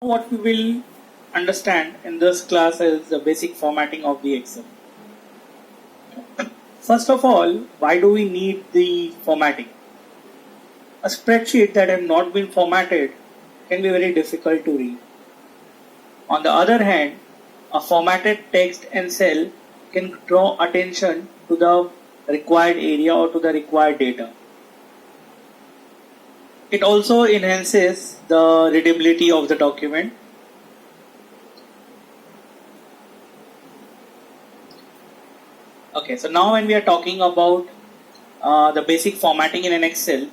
What we will understand in this class is the basic formatting of the Excel. First of all, why do we need the formatting? A spreadsheet that has not been formatted can be very difficult to read. On the other hand, a formatted text and cell can draw attention to the required area or to the required data. It also enhances the readability of the document. Okay, so now when we are talking about the basic formatting in an Excel,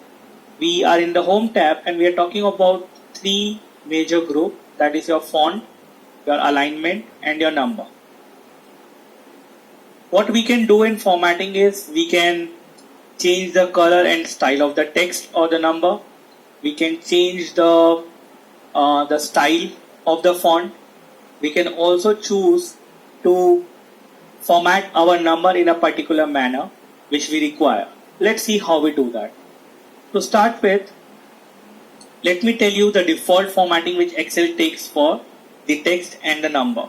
we are in the Home tab and we are talking about three major groups, that is your font, your alignment and your number. What we can do in formatting is we can change the color and style of the text or the number. We can change the style of the font. We can also choose to format our number in a particular manner which we require. Let's see how we do that. To start with, let me tell you the default formatting which Excel takes for the text and the number.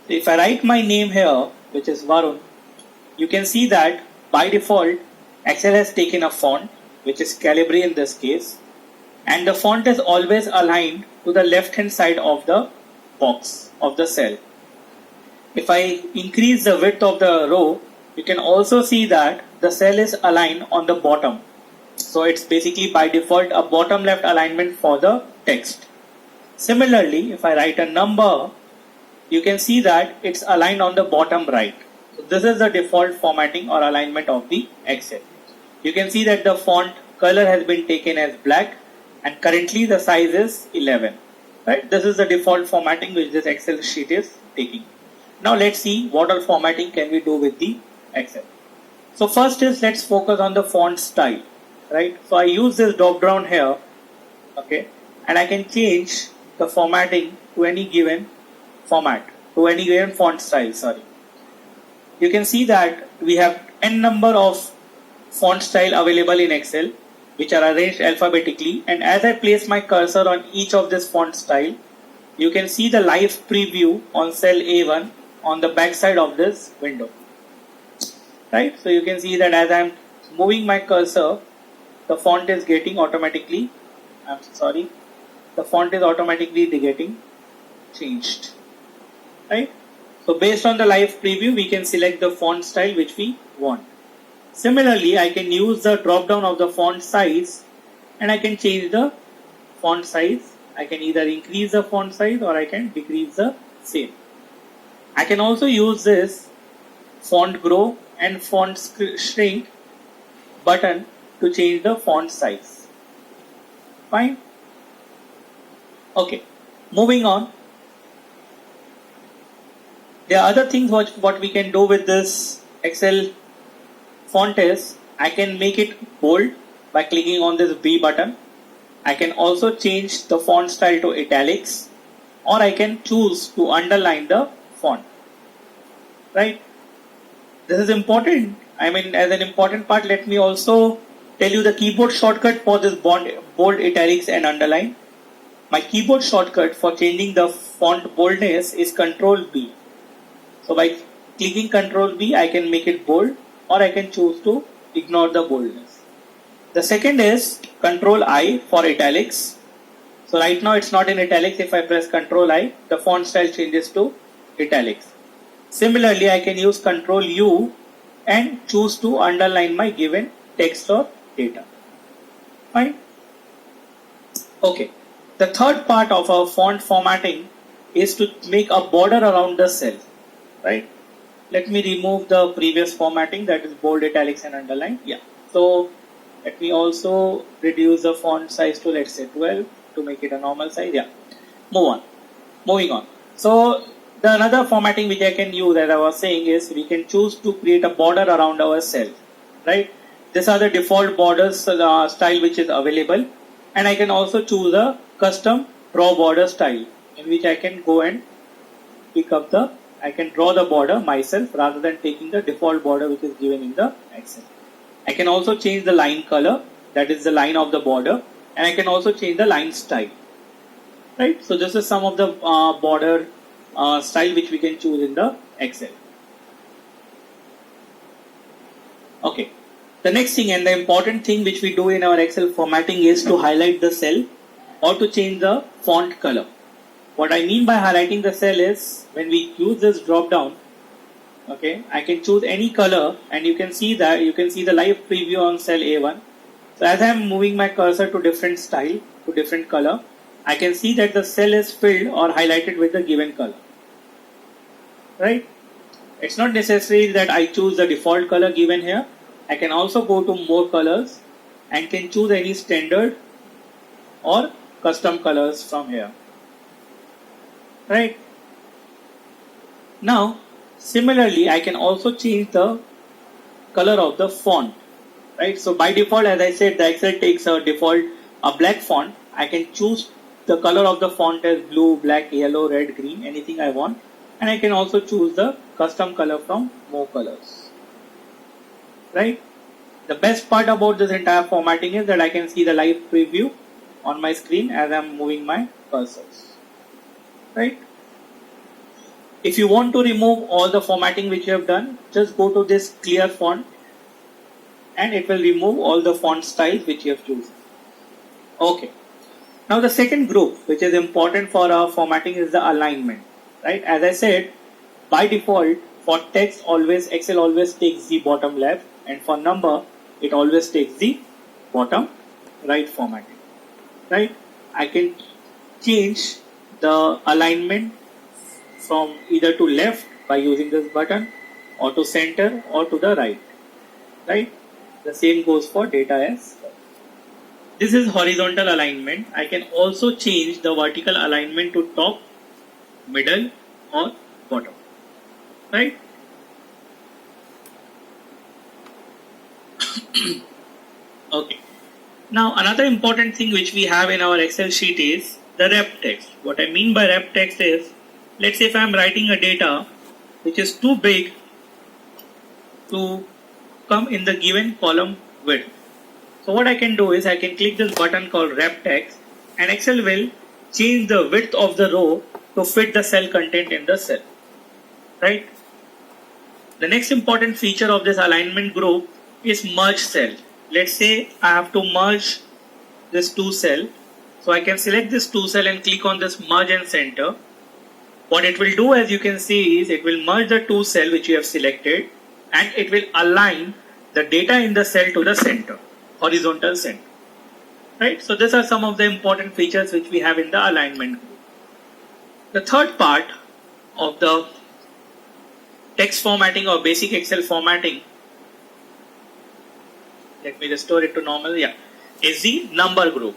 So if I write my name here, which is Varun, you can see that by default Excel has taken a font which is Calibri in this case, and the font is always aligned to the left hand side of the box of the cell. If I increase the width of the row, you can also see that the cell is aligned on the bottom. So it's basically by default a bottom left alignment for the text. Similarly, if I write a number, you can see that it's aligned on the bottom right. So this is the default formatting or alignment of the Excel. You can see that the font color has been taken as black and currently the size is 11. Right? This is the default formatting which this Excel sheet is taking. Now let's see what all formatting can we do with the Excel. So first is let's focus on the font style. Right? So I use this drop down here, okay, and I can change the formatting to any given format, to any given font style, sorry. You can see that we have n number of font style available in Excel which are arranged alphabetically, and as I place my cursor on each of this font style, you can see the live preview on cell A1 on the back side of this window. Right? So you can see that as I am moving my cursor, the font is getting automatically, the font is automatically getting changed. Right? So based on the live preview, we can select the font style which we want. Similarly, I can use the drop down of the font size and I can change the font size. I can either increase the font size or I can decrease the same. I can also use this font grow and font shrink button to change the font size. Fine. Okay, moving on. There are other things what we can do with this Excel font is I can make it bold by clicking on this B button. I can also change the font style to italics, or I can choose to underline the font. Right? This is important. I mean, as an important part, let me also tell you the keyboard shortcut for this bold, italics and underline. My keyboard shortcut for changing the font boldness is Ctrl B. So by clicking Ctrl B, I can make it bold, or I can choose to ignore the boldness. The second is Ctrl I for italics. So right now it's not in italics. If I press Ctrl I, the font style changes to italics. Similarly, I can use Ctrl U and choose to underline my given text or data. Fine. Okay. The third part of our font formatting is to make a border around the cell. Right? Let me remove the previous formatting, that is bold, italics and underline. Yeah. So let me also reduce the font size to, let's say, 12 to make it a normal size. Yeah. Moving on. So the another formatting which I can use, as I was saying, is we can choose to create a border around our cell. Right? These are the default borders style which is available, and I can also choose a custom draw border style in which I can go and I can draw the border myself rather than taking the default border which is given in the Excel. I can also change the line color, that is the line of the border, and I can also change the line style. right? So this is some of the border style which we can choose in the Excel. Okay. The next thing and the important thing which we do in our Excel formatting is to highlight the cell or to change the font color. What I mean by highlighting the cell is when we use this drop down, okay, I can choose any color and you can see the live preview on cell A1. So as I am moving my cursor to different style, to different color, I can see that the cell is filled or highlighted with the given color. Right? It's not necessary that I choose the default color given here. I can also go to more colors and can choose any standard or custom colors from here. Right? Now, similarly, I can also change the color of the font. Right? So by default, as I said, the Excel takes a default black font. I can choose the color of the font as blue, black, yellow, red, green, anything I want. And I can also choose the custom color from more colors. Right? The best part about this entire formatting is that I can see the live preview on my screen as I'm moving my cursors. Right? If you want to remove all the formatting which you have done, just go to this clear font and it will remove all the font styles which you have chosen. Okay. Now the second group which is important for our formatting is the alignment. Right? As I said, by default for text Excel always takes the bottom left, and for number it always takes the bottom right formatting. Right? I can change the alignment from either to left by using this button or to center or to the right. Right? The same goes for data as well. This is horizontal alignment. I can also change the vertical alignment to top, middle or bottom. Right? Okay. Now another important thing which we have in our Excel sheet is the rep text. What I mean by rep text is, let's say if I am writing a data which is too big to come in the given column width. So what I can do is I can click this button called rep text and Excel will change the width of the row to fit the cell content in the cell. Right? The next important feature of this alignment group is merge cell. Let's say I have to merge this two cell. So I can select this two cell and click on this merge and center. What it will do, as you can see, is it will merge the two cell which you have selected and it will align the data in the cell to the center, horizontal center. Right? So these are some of the important features which we have in the alignment group. The third part of the text formatting or basic Excel formatting, let me restore it to normal, is the number group.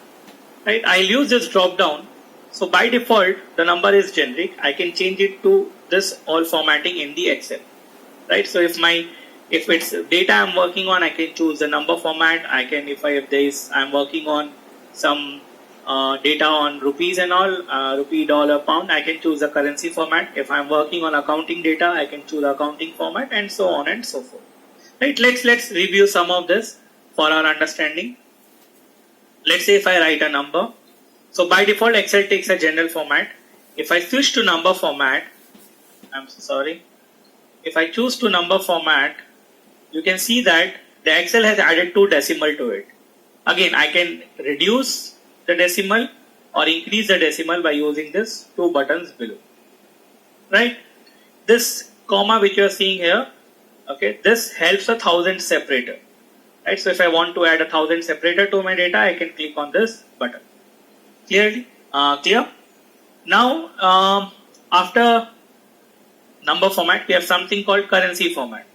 Right? I'll use this drop down. So by default, the number is generic. I can change it to this all formatting in the Excel. Right? So if it's data I'm working on, I can choose the number format. I can, if I'm working on some data on rupees and all, rupee, dollar, pound, I can choose the currency format. If I'm working on accounting data, I can choose accounting format, and so on and so forth. Right? Let's review some of this for our understanding. Let's say if I write a number. So by default, Excel takes a general format. If I switch to number format, if I choose to number format, you can see that the Excel has added 2 decimal to it. Again, I can reduce the decimal or increase the decimal by using this 2 buttons below. Right? This comma which you are seeing here, okay, this helps a 1000 separator. Right? So if I want to add a 1000 separator to my data, I can click on this button. Clear? Now, after number format, we have something called currency format.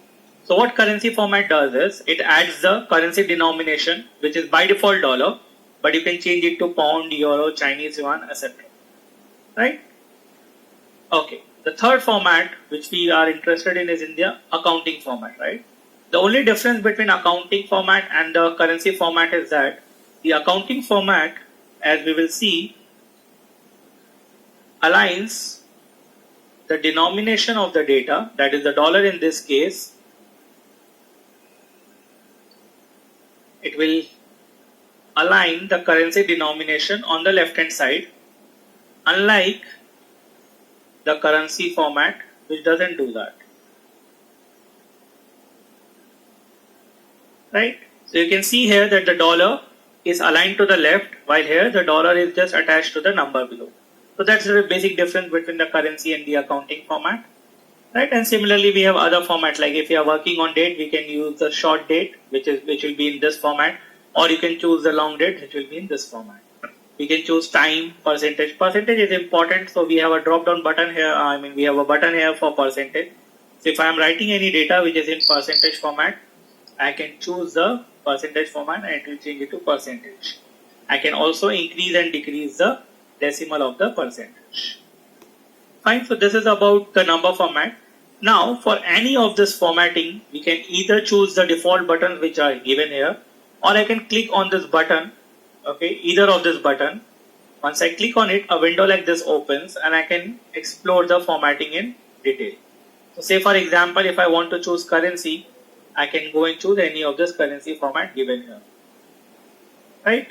So what currency format does is, it adds the currency denomination, which is by default dollar, but you can change it to pound, euro, Chinese yuan, etc. Right? Okay. The third format which we are interested in is in the accounting format, right? The only difference between accounting format and the currency format is that the accounting format, as we will see, aligns the denomination of the data, that is the dollar in this case. It will align the currency denomination on the left hand side unlike the currency format, which doesn't do that. Right? So you can see here that the dollar is aligned to the left, while here the dollar is just attached to the number below. So that's the basic difference between the currency and the accounting format. Right? And similarly, we have other formats, like if you are working on date, we can use the short date, which will be in this format, or you can choose the long date, which will be in this format. We can choose time, percentage. Percentage is important, so we have a drop down button here. We have a button here for percentage. So if I am writing any data which is in percentage format, I can choose the percentage format and it will change it to percentage. I can also increase and decrease the decimal of the percentage. Fine, so this is about the number format. Now for any of this formatting, we can either choose the default buttons which are given here, or I can click on this button, okay, either of this button. Once I click on it, a window like this opens and I can explore the formatting in detail. So say for example, if I want to choose currency, I can go and choose any of this currency format given here. Right?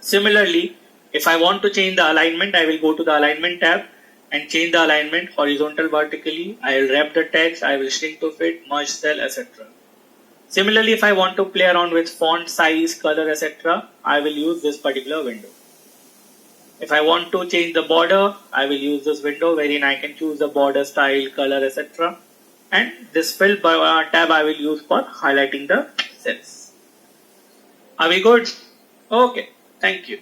Similarly, if I want to change the alignment, I will go to the alignment tab and change the alignment horizontal, vertically. I will wrap the text, I will shrink to fit, merge cell, etc. Similarly, if I want to play around with font size, color, etc., I will use this particular window. If I want to change the border, I will use this window wherein I can choose the border style, color, etc. And this fill tab I will use for highlighting the cells. Are we good? Okay, thank you.